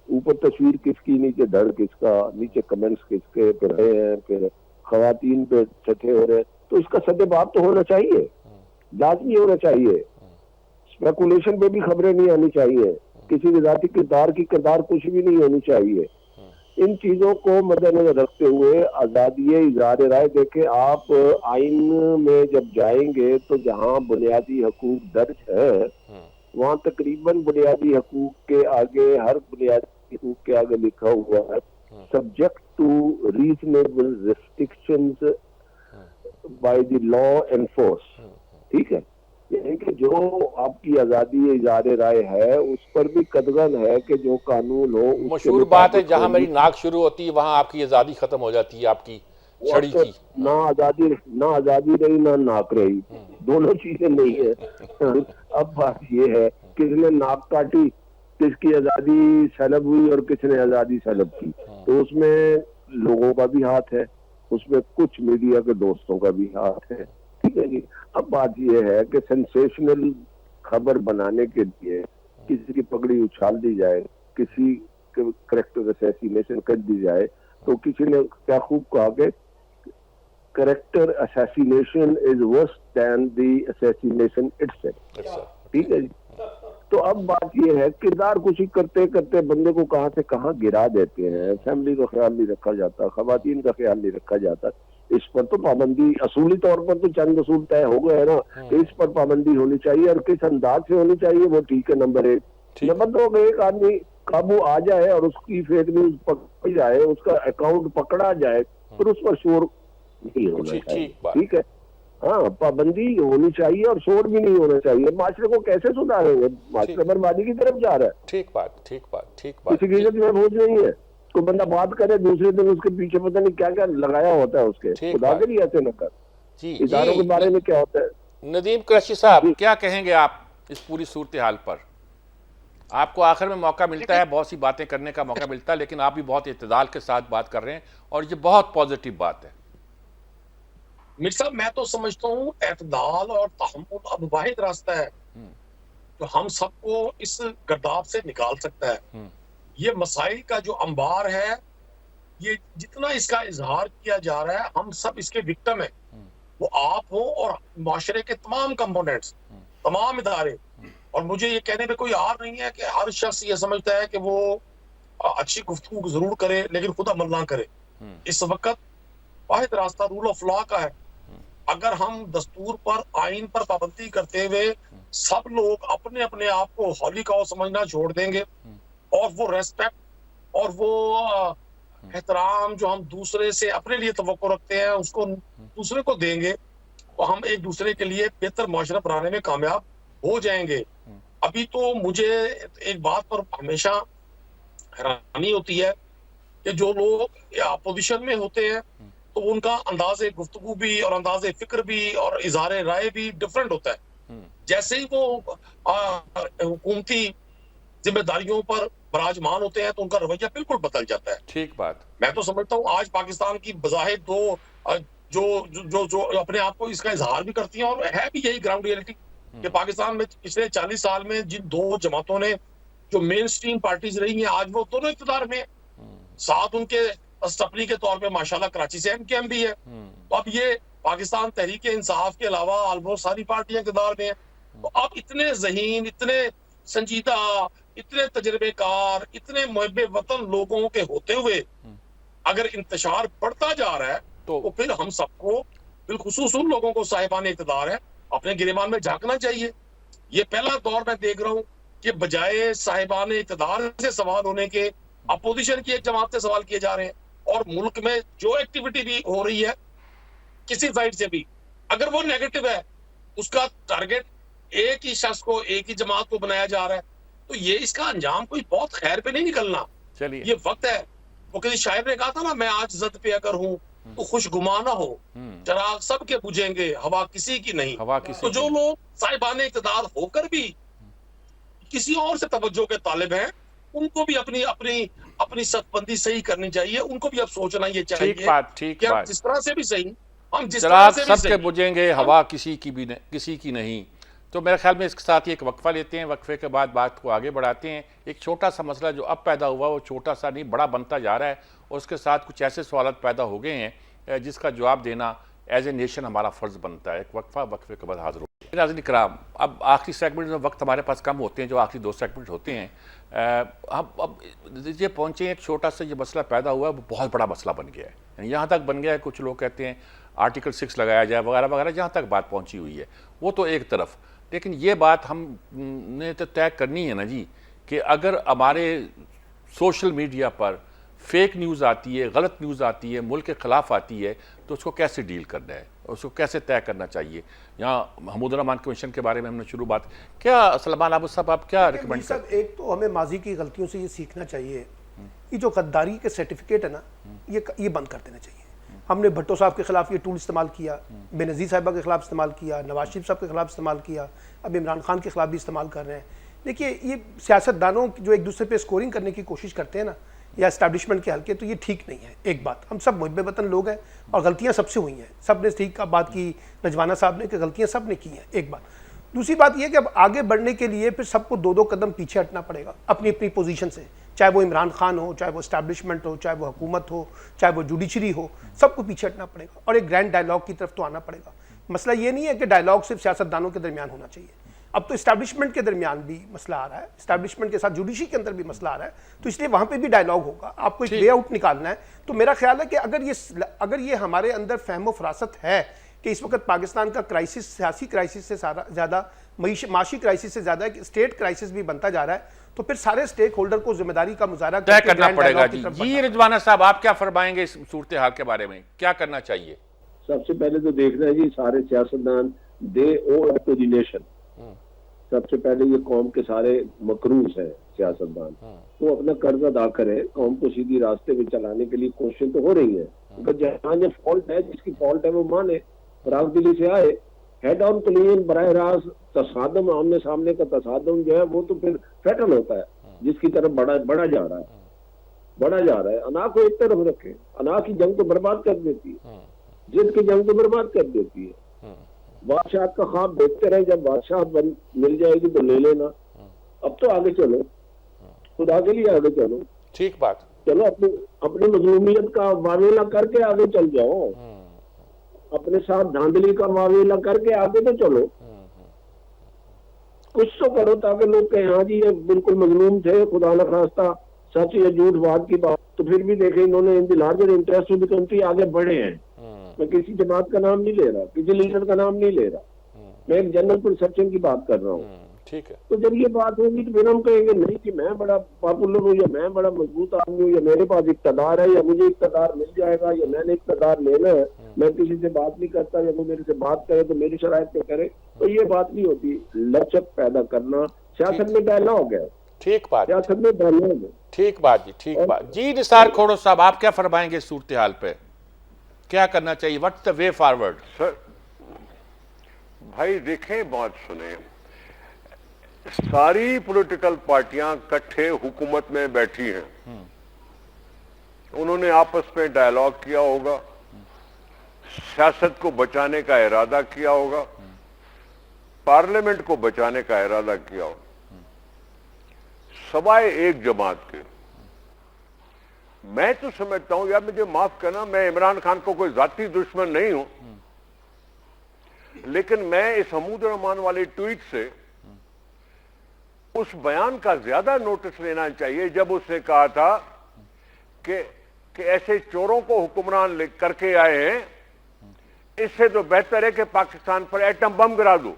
ऊपर तस्वीर किसकी, नीचे डर किसका, नीचे कमेंट्स किसके पे रहे हैं, फिर खवातीन पे छठे हो रहे। तो इसका सदेबाब तो होना चाहिए, लाजमी होना चाहिए। स्पेकुलेशन पे भी खबरें नहीं आनी चाहिए, किसी भी जाति किरदार की किरदार कुछ भी नहीं होनी चाहिए। इन चीजों को मद्देनजर रखते हुए आजादी इज़हार राय, देखे आप आइन में जब जाएंगे तो जहां बुनियादी हकूक दर्ज है वहां तकरीबन बुनियादी हकूक के आगे, हर बुनियादी हकूक के आगे लिखा हुआ है subject to reasonable restrictions by the law enforce, ठीक है। यानी कि जो आपकी आजादी इज़हार राय है उस पर भी कदगन है कि जो कानून हो। मशहूर बात है, जहां मेरी नाक शुरू होती है वहां आपकी आजादी खत्म हो जाती है, आपकी छड़ी की। ना आजादी रही ना नाक रही, दोनों चीजें नहीं है। अब बात ये है किसने नाक काटी, किसकी आजादी सलब हुई और किसने आजादी सलब की, तो उसमें लोगों का भी हाथ है, उसमें कुछ मीडिया के दोस्तों का भी हाथ है, ठीक है जी। अब बात यह है कि सेंसेशनल खबर बनाने के लिए किसी की पगड़ी उछाल दी जाए, किसी करेक्टर असैसिनेशन कर दी जाए, तो किसी ने क्या खूब कहा कि character assassination is worse than the assassination itself, ठीक है जी। तो अब बात यह है किरदार कुशी करते करते बंदे को कहां से कहां गिरा देते हैं। फैमिली का ख्याल नहीं रखा जाता, खवातीन का ख्याल नहीं रखा जाता। इस पर तो पाबंदी असूली तौर पर तो चंद असूल तय हो गए ना, इस पर पाबंदी होनी चाहिए और किस अंदाज से होनी चाहिए वो ठीक है। नंबर 1। नंबर 2, अगर एक आदमी काबू आ जाए और उसकी फेक न्यूज पकड़ी जाए, उसका अकाउंट पकड़ा जाए, फिर उस पर शोर नहीं होना चाहिए, ठीक है। हाँ, पाबंदी होनी चाहिए और शोर भी नहीं होना चाहिए। माशरे को कैसे सुधारेंगे? माशरा बर्बादी की तरफ जा रहा है। ठीक बात। किसी की इज्जत में बोझ नहीं है। कोई बंदा बात करे, दूसरे दिन उसके पीछे पता नहीं क्या क्या लगाया होता है उसके, खुदा के लिए ऐसे न कर। इदारों के बारे में क्या होता है? नदीम कुरैशी साहब, क्या कहेंगे आप इस पूरी सूरत हाल पर? आपको आखिर में मौका मिलता है, बहुत सी बातें करने का मौका मिलता है, लेकिन आप भी बहुत इत्तेदाल के साथ बात कर रहे हैं और ये बहुत पॉजिटिव बात है। मीर साहब, मैं तो समझता हूँ एतदाल और तहम्मुल अब वाहिद रास्ता है तो हम सबको इस गर्दाब से निकाल सकता है। ये मसाइल का जो अंबार है, ये जितना इसका इजहार किया जा रहा है, हम सब इसके विक्टिम हैं। वो आप हो और माशरे के तमाम कंपोनेंट्स, तमाम इदारे। और मुझे ये कहने पे कोई आर नहीं है कि हर शख्स ये समझता है कि वो अच्छी गुफ्तगू जरूर करे लेकिन खुद अमल ना करे। इस वक्त वाहिद रास्ता रूल ऑफ लॉ का है। अगर हम दस्तूर पर, आइन पर पाबंदी करते हुए सब लोग अपने अपने आप को हॉली काउ समझना छोड़ देंगे और वो रेस्पेक्ट और वो एहतराम जो हम दूसरे से अपने लिए तवक्को रखते हैं उसको दूसरे को देंगे, तो हम एक दूसरे के लिए बेहतर माशरा बनाने में कामयाब हो जाएंगे। अभी तो मुझे एक बात पर हमेशा हैरानी होती है कि जो लोग अपोजिशन में होते हैं तो उनका अंदाज गुफ्तगू भी और अंदाज फिक्र भी और इजहार राय भी डिफरेंट होता है। जैसे ही वो हुकूमती जिम्मेदारियों पर विराजमान होते हैं तो उनका रवैया बिल्कुल बदल जाता है। ठीक बात। मैं तो समझता हूँ आज पाकिस्तान की बज़ाहिर दो जो जो जो जो अपने आप को इसका इजहार भी करती हैं और है भी यही ग्राउंड रियलिटी कि पाकिस्तान में पिछले 40 साल में जिन दो जमातों ने जो मेन स्ट्रीम पार्टीज रही हैं आज वो दोनों इक़्तिदार में, साथ उनके सपनी के तौर पे माशाल्लाह कराची से एमकेएम भी है। तो अब ये पाकिस्तान तहरीक इंसाफ के अलावा ऑलमोस्ट सारी पार्टियां इक़्तिदार में है। तो अब इतने ज़हीन, इतने संजीदा, इतने तजर्बेकार, इतने मुहब्बे वतन लोगों के होते हुए अगर इंतशार बढ़ता जा रहा है तो फिर हम सबको, बिलखुसूस उन लोगों को साहिबान इक़्तिदार है, अपने गिरेबान में झांकना चाहिए। ये पहला दौर मैं देख रहा हूँ कि बजाय साहिबान इक़्तिदार से सवाल होने के अपोजिशन की एक जमात से सवाल किए जा रहे हैं। और मुल्क में जो एक्टिविटी भी हो रही है किसी साइड से भी, अगर वो नेगेटिव है, उसका टारगेट एक ही शख्स को, एक ही जमात को बनाया जा रहा है, तो ये इसका अंजाम कोई बहुत खैर पे नहीं निकलना। चलिए, ये वक्त है, वो किसी शायर ने कहा था ना, मैं आज जद पे अगर हूँ तो खुशगुमा ना हो, चराग सबके बुझेंगे, हवा किसी की नहीं। तो जो लोग साहिबान इक़्तिदार होकर भी किसी और से तवज्जो के तालिब हैं, उनको भी अपनी अपनी अपनी सतबंदी सही करनी चाहिए। उनको भी अब सोचना ये चाहिए ठीक बात, ठीक कि बात। जिस तरह से भी सही, हम जिस तरह चराग से भी सबके सही, बुझेंगे, हवा किसी की नहीं। तो मेरे ख्याल में इसके साथ ही एक वक्फा लेते हैं, वक्फे के बाद बात को आगे बढ़ाते हैं। एक छोटा सा मसला जो अब पैदा हुआ वो छोटा सा नहीं, बड़ा बनता जा रहा है और उसके साथ कुछ ऐसे सवाल पैदा हो गए हैं जिसका जवाब देना एज ए नेशन हमारा फ़र्ज़ बनता है। एक वक्फा, वक्फे के बाद हाजिर हो। नाज़रीन किराम, अब आखिरी सेगमेंट में वक्त हमारे पास कम होते हैं, जो आखिरी 2 सेगमेंट होते हैं, हम अब ये पहुँचे हैं, एक छोटा सा ये मसला पैदा हुआ है, वो बहुत बड़ा मसला बन गया है। यहाँ तक बन गया है, कुछ लोग कहते हैं आर्टिकल 6 लगाया जाए वगैरह वगैरह, जहाँ तक बात पहुँची हुई है वो तो एक तरफ। लेकिन ये बात हमने तो तय करनी है ना जी कि अगर हमारे सोशल मीडिया पर फेक न्यूज़ आती है, गलत न्यूज़ आती है, मुल्क के ख़िलाफ़ आती है, तो उसको कैसे डील करना है, उसको कैसे तय करना चाहिए। यहाँ महमूद रहमान कमीशन के बारे में हमने शुरू बात, क्या सलमान आबू साहब आप क्या रिकमेंड सर? एक तो हमें माजी की गलतियों से ये सीखना चाहिए, ये जो गद्दारी के सर्टिफिकेट है ना, ये बंद कर देना चाहिए। हमने भट्टो साहब के खिलाफ ये टूल इस्तेमाल किया, बेनज़ीर साहिबा के खिलाफ इस्तेमाल किया, नवाज शरीफ साहब के खिलाफ इस्तेमाल किया, अब इमरान खान के खिलाफ भी इस्तेमाल कर रहे हैं। देखिए, ये सियासतदानों जो एक दूसरे पे स्कोरिंग करने की कोशिश करते हैं ना, या इस्टेब्लिशमेंट के हल्के, तो ये ठीक नहीं है। एक बात, हम सब मुहब्बे वतन लोग हैं और गलतियां सबसे हुई हैं, सब ने ठीक बात की, रजवाना साहब ने, कि गलतियां सब ने की हैं। एक बात। दूसरी बात यह कि अब आगे बढ़ने के लिए फिर सबको 2-2 कदम पीछे हटना पड़ेगा अपनी अपनी पोजीशन से, चाहे वो इमरान खान हो, चाहे वो इस्टेब्लिशमेंट हो, चाहे वो हुकूमत हो, चाहे वो जुडिशरी हो, सबको पीछे हटना पड़ेगा और एक ग्रैंड डायलॉग की तरफ तो आना पड़ेगा। मसला ये नहीं है कि डायलॉग सिर्फ सियासतदानों के दरमियान होना चाहिए, अब तो इस्टेब्लिशमेंट के दरमियान भी मसला आ रहा है, इस्टेब्लिशमेंट के साथ जुडिशरी के अंदर भी मसला आ रहा है, तो इसलिए वहाँ पे भी डायलॉग होगा। आपको एक वे आउट निकालना है। तो मेरा ख्याल है कि अगर ये हमारे अंदर फहमो फरासत है कि इस वक्त पाकिस्तान का क्राइसिस सियासी क्राइसिस से ज़्यादा माशी क्राइसिस से ज़्यादा स्टेट क्राइसिस भी बनता जा रहा है, तो फिर सारे स्टेक होल्डर को जिम्मेदारी का मुजाहरा तय करना पड़ेगा। जी रजवाना साहब, आप क्या फरमाएंगे इस सूरत हाल के बारे में, क्या करना चाहिए? सबसे पहले तो देखना है जी, सारे सियासतदान दे ओ टू द नेशन। सबसे पहले ये कौम के सारे मकरूज हैं सियासतदान, तो अपना कर्ज अदा करें, कौम को सीधी रास्ते में चलाने के लिए कोशिश तो हो रही है। अगर जहाँ जो फॉल्ट है, जिसकी फॉल्ट है वो माने, राग दिली से आए, हेड ऑन क्लीन, बराह रास्त तसादम, आमने सामने का तसादम जो है वो तो फिर फैटल होता है, जिसकी तरफ बढ़ा जा रहा है। अना को एक तरफ रखे, अना की जंग तो बर्बाद कर देती है, जिद की जंग तो बर्बाद कर देती है। बादशाह का ख्वाब देखते रहे, जब बादशाह मिल जाएगी तो ले लेना। अब तो आगे चलो, खुदा के लिए आगे चलो। ठीक बात। चलो अपनी मजलूमियत का वावेला करके आगे चल जाओ, अपने साथ धांधली का वावेला करके आगे तो चलो, कुछ तो करो ताकि लोग कहें हाँ जी ये बिल्कुल मजलूम थे, खुदा न खास्ता सच या झूठ बात की बात तो फिर भी देखें इन्होंने in the larger interest of the country आगे बढ़े हैं। मैं किसी जमात का नाम नहीं ले रहा, किसी लीडर का नाम नहीं ले रहा, मैं एक जनरल परसेप्शन की बात कर रहा हूँ। ठीक है। तो जब ये बात होगी तो फिर हम कहेंगे नहीं कि मैं बड़ा पॉपुलर हूँ, या मैं बड़ा मजबूत आदमी हूँ, या मेरे पास इक़्तिदार है, या मुझे इक़्तिदार मिल जाएगा, या मैंने इक़्तिदार लेना है, मैं किसी से बात नहीं करता, या वो मेरे से बात करे तो मेरी शराइत पे करे। तो ये बात नहीं होती। लचक पैदा करना सियासत में डायलॉग है। ठीक बात, सियासत में डायलॉग है। ठीक बात जी, ठीक बात जी। निसार खोड़ो साहब, आप क्या फरमाएंगे सूरत हाल पे, क्या करना चाहिए, what's the way forward? Sir भाई देखें, बात सुने, सारी पॉलिटिकल पार्टियां इकट्ठे हुकूमत में बैठी हैं, उन्होंने आपस में डायलॉग किया होगा, सियासत को बचाने का इरादा किया होगा, पार्लियामेंट को बचाने का इरादा किया होगा, सवाए एक जमात के। मैं तो समझता हूं, यार मुझे माफ करना, मैं इमरान खान को कोई जाती दुश्मन नहीं हूं, लेकिन मैं इस हमूद रहमान वाले ट्वीट से उस बयान का ज्यादा नोटिस लेना चाहिए जब उसने कहा था कि ऐसे चोरों को हुक्मरान करके आए हैं, इससे तो बेहतर है कि पाकिस्तान पर एटम बम गिरा दो।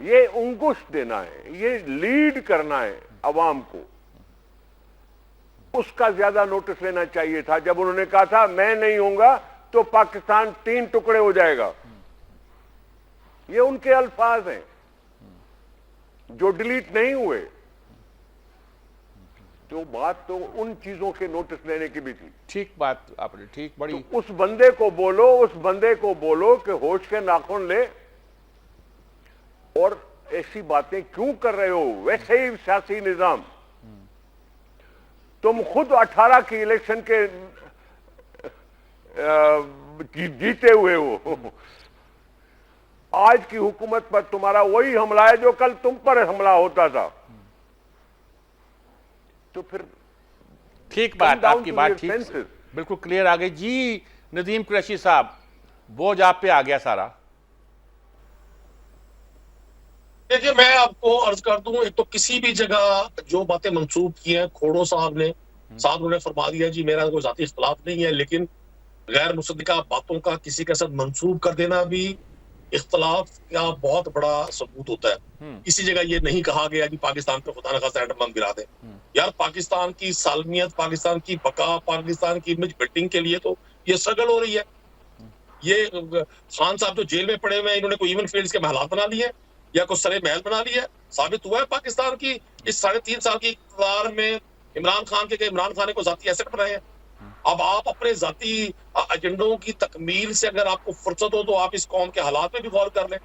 ये अंकुश देना है, ये लीड करना है अवाम को, उसका ज्यादा नोटिस लेना चाहिए था जब उन्होंने कहा था मैं नहीं होऊंगा तो पाकिस्तान 3 टुकड़े हो जाएगा। ये उनके अल्फाज हैं जो डिलीट नहीं हुए। तो बात तो उन चीजों के नोटिस लेने की भी थी। ठीक बात आपने, ठीक, बड़ी तो उस बंदे को बोलो कि होश के नाखून ले, और ऐसी बातें क्यों कर रहे हो। वैसे ही सियासी निजाम, तुम खुद 18 की इलेक्शन के जीते हुए हो, आज की हुकूमत पर तुम्हारा वही हमला है जो कल तुम पर हमला होता था। तो फिर ठीक बात, आपकी बात ठीक, बिल्कुल क्लियर आ गई जी। नदीम कुरैशी साहब, बोझ आप पे आ गया सारा। देखिए, मैं आपको अर्ज कर दूं, एक तो किसी भी जगह जो बातें मंसूब की हैं, खोड़ो साहब ने उन्होंने फरमा दिया जी मेरा कोई जाती इख्तलाफ नहीं है, लेकिन गैर मुसद्दिका बातों का किसी के साथ मंसूब कर देना भी इख्तलाफ का बहुत बड़ा सबूत होता है। किसी जगह ये नहीं कहा गया कि पाकिस्तान पे खुदा न खास्ता एटम बम गिरा दे। यार, पाकिस्तान की सालमियत, पाकिस्तान की बका, पाकिस्तान की इमेज बिल्डिंग के लिए तो ये स्ट्रगल हो रही है। ये खान साहब जो जेल में पड़े हुए हैं, इन्होंने कोई इवन फील्ड्स के महलात बना लिए या कुछ सरे महल बना लिए। साबित हुआ है पाकिस्तान की इस 3.5 साल की इक़्तिदार में इमरान खान को जाती एसेट बनाए हैं। अब आप अपने जाती एजेंडों की तकमील से अगर आपको फुर्सत हो तो आप इस कौम के हालात में भी गौर कर लें।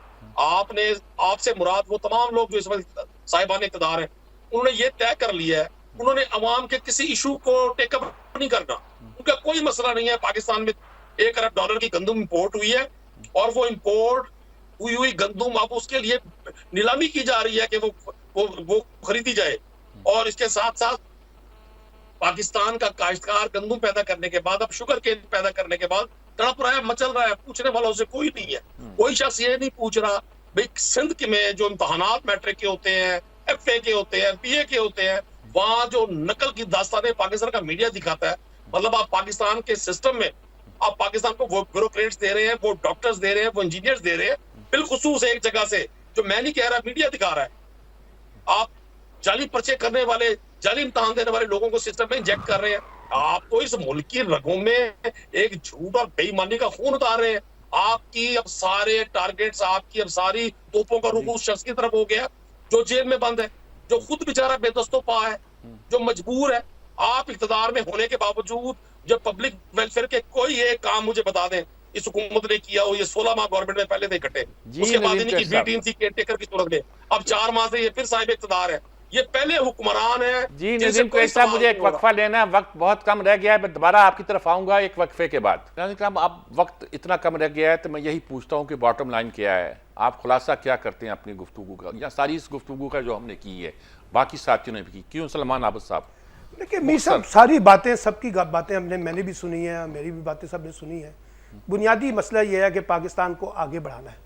आपसे मुराद वो तमाम लोग जो इस वक्त साहिबान इक़्तिदार हैं, उन्होंने ये तय कर लिया है, उन्होंने अवाम के किसी इशू को टेकअप नहीं करना। उनका कोई मसला नहीं है। पाकिस्तान में $1 अरब की गंदम इंपोर्ट हुई है, और वो इंपोर्ट हुई गंदम अब उसके लिए नीलामी की जा रही है कि वो खरीदी जाए। और इसके साथ साथ पाकिस्तान का काश्तकार गंदम पैदा करने के बाद, अब शुगर केन पैदा करने के बाद तड़प रहा है, मचल रहा है। पूछने वालों से कोई नहीं है। कोई शख्स ये नहीं पूछ रहा भाई सिंध में जो इम्तहानात मैट्रिक के होते हैं, FA के होते हैं, PA के होते हैं, वहां जो नकल की दास्तानें पाकिस्तान का मीडिया दिखाता है। मतलब आप पाकिस्तान के सिस्टम में आप पाकिस्तान को वो ब्यूरोक्रेट्स दे रहे हैं, वो डॉक्टर्स दे रहे हैं, वो इंजीनियर्स दे रहे हैं, बिलखुसूस एक जगह से, जो मैं नहीं कह रहा, मीडिया दिखा रहा है। आप जाली पर्चे करने वाले, जाली इम्तहान देने वाले लोगों को सिस्टम में इंजेक्ट कर रहे हैं। आप तो इस मुल्क की रगों में एक झूठ और बेईमानी का खून उतार रहे हैं। आपकी अब सारे टारगेट्स, आपकी अब सारी तोपों का रुख उस शख्स की तरफ हो गया जो जेल में बंद है, जो खुद बेचारा बेदस्तो पा है, जो मजबूर है। आप इख्तिदार में होने के बावजूद जब पब्लिक वेलफेयर के कोई एक काम मुझे बता दें इस हुकूमत ने किया हो, ये 16 माह गवर्नमेंट में पहले थे इकट्ठे, उसके बाद इनकी बी टीम थी केयरटेकर की सूरत में, अब 4 माह से ये फिर साहिब इख्तिदार है। ये पहले हुक्मरान है जी। नदीम कुरैशी साहब, मुझे एक वक्फा लेना है, वक्त बहुत कम रह गया है, मैं दोबारा आपकी तरफ आऊंगा एक वक्फे के बाद। अब वक्त इतना कम रह गया है तो मैं यही पूछता हूँ कि बॉटम लाइन क्या है, आप खुलासा क्या करते हैं अपनी गुफ्तगू का, या सारी इस गुफ्तगू का जो हमने की है, बाकी साथियों ने भी की। क्यों सलमान आबद साहब? देखिए मीर साहब, सारी बातें, सबकी बातें मैंने भी सुनी है, मेरी भी बातें सबने सुनी है। बुनियादी मसला यह है कि पाकिस्तान को आगे बढ़ाना है,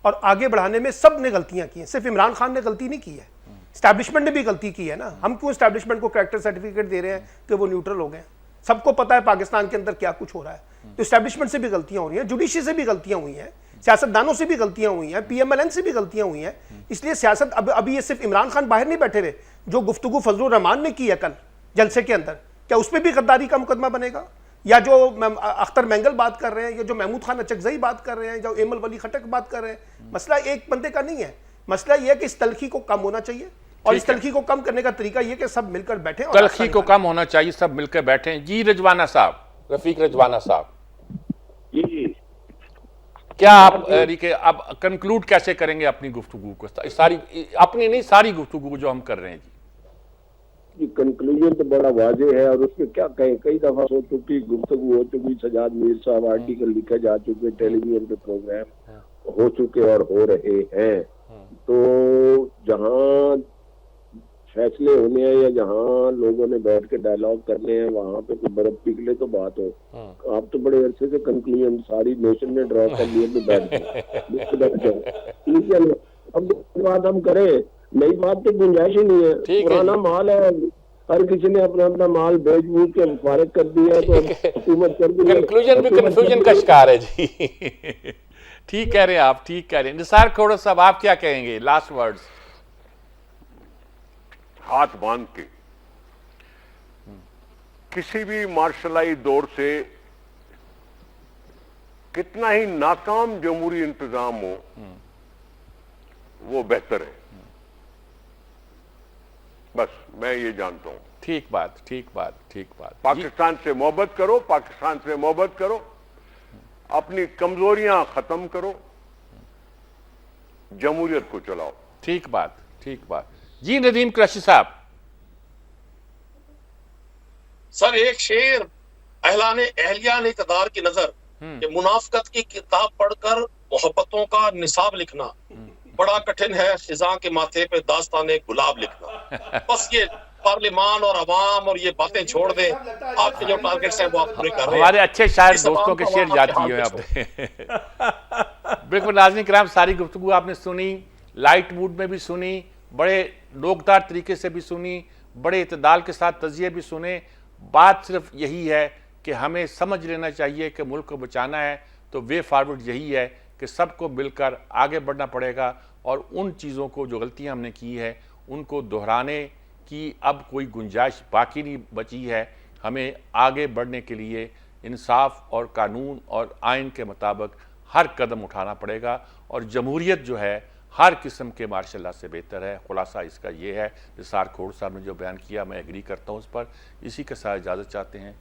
और आगे बढ़ाने में सब ने गलतियां की हैं, सिर्फ इमरान खान ने गलती नहीं की है। स्टैब्लिशमेंट ने भी गलती की है ना। हम क्यों स्टैब्लिशमेंट को कैरेक्टर सर्टिफिकेट दे रहे हैं कि वो न्यूट्रल हो गए? सबको पता है पाकिस्तान के अंदर क्या कुछ हो रहा है। तो स्टैब्लिशमेंट से भी गलतियां हो रही हैं, जुडिशरी से भी गलतियां हुई हैं, सियासतदानों से भी गलतियां हुई हैं, PMLN से भी गलतियां हुई हैं। इसलिए सियासत अभी ये सिर्फ इमरान खान बाहर नहीं बैठे हुए, जो गुफ्तगू फजलुर रहमान ने की है कल जलसे के अंदर, क्या उस पर भी गद्दारी का मुकदमा बनेगा? या जो अख्तर मैंगल बात कर रहे हैं, या जो महमूद खान अचकजई बात कर रहे हैं, जो एमल वली खटक बात कर रहे हैं, मसला एक बंदे का नहीं है। मसला यह है कि इस तलखी को कम होना चाहिए, और इस तलखी को कम करने का तरीका यह कि सब मिलकर बैठे। तलखी को कम होना चाहिए, सब मिलकर बैठे। जी रजवाना साहब, रफीक रजवाना साहब, जी क्या आप अब कंक्लूड कैसे करेंगे अपनी गुफ्तगू को? सारी अपनी नहीं, सारी गुफ्तगू जो हम कर रहे हैं जी। कंक्लूजन तो बड़ा वाजे है, और उसमें क्या कहें, कई दफा हो चुकी गुफ्तगू हो चुकी, सजाद मीर साहब आर्टिकल लिखे जा चुके, टेलीविजन पे प्रोग्राम हो चुके और हो रहे हैं। तो जहां फैसले होने हैं या जहां लोगों ने बैठ के डायलॉग करने हैं, वहां पे कोई बर्फ पिघले तो बात हो। आप तो बड़े अरसे से कंक्लूजन सारी नेशन ने ड्रॉ कर लिए, तो बैठ जाओ। अब बात हम करें, नई बात तो गुंजाइश ही नहीं है। पुराना माल है, हर किसी ने अपना अपना माल बेच बूझ के फारिग कर दिया, तो हुकूमत कर दी। कंक्लूजन भी कंफ्यूजन का शिकार है जी। ठीक कह रहे हैं आप, ठीक कह रहे हैं। निसार खोड़र साहब, आप क्या कहेंगे? Last words. हाथ बांध के किसी भी मार्शलाई दौर से कितना ही नाकाम जमहूरी इंतजाम हो, वो बेहतर है। बस मैं ये जानता हूं। ठीक बात, ठीक बात, ठीक बात। पाकिस्तान से मोहब्बत करो, पाकिस्तान से मोहब्बत करो, अपनी कमजोरियां खत्म करो, जमहूरियत को चलाओ। ठीक बात, ठीक बात। जी नदीम कुरैशी साहब। सर, एक शेर अहलिया ने इक़्तिदार की नजर कि मुनाफकत की किताब पढ़कर मोहब्बतों का निसाब लिखना बड़ा कठिन है, खिज़ां के माथे पे दास्ताने गुलाब लिखना। बस ये पार्लिमान और अवाम और ये बातें छोड़ दें, आपके जो टारगेट्स हैं वो आप पूरे कर रहे हैं। हमारे अच्छे शायर दोस्तों के शेर जाती है आपने। बिल्कुल नाज़रीन किराम, सारी गुफ्तगू आपने सुनी, लाइट मूड में भी सुनी, बड़े लोकदार तरीके से भी सुनी, बड़े इत्तेदाल के साथ तज़िये भी सुने। बात सिर्फ यही है कि हमें समझ लेना चाहिए कि मुल्क को बचाना है तो वे फॉरवर्ड यही है कि सबको मिलकर आगे बढ़ना पड़ेगा, और उन चीज़ों को जो गलतियां हमने की है उनको दोहराने की अब कोई गुंजाइश बाकी नहीं बची है। हमें आगे बढ़ने के लिए इंसाफ और कानून और आइन के मुताबिक हर कदम उठाना पड़ेगा, और जमहूरियत जो है हर किस्म के मार्शल लॉ से बेहतर है। खुलासा इसका ये है। निसार खोड़र साहब ने जो बयान किया, मैं एग्री करता हूँ उस पर। इसी के साथ इजाज़त चाहते हैं।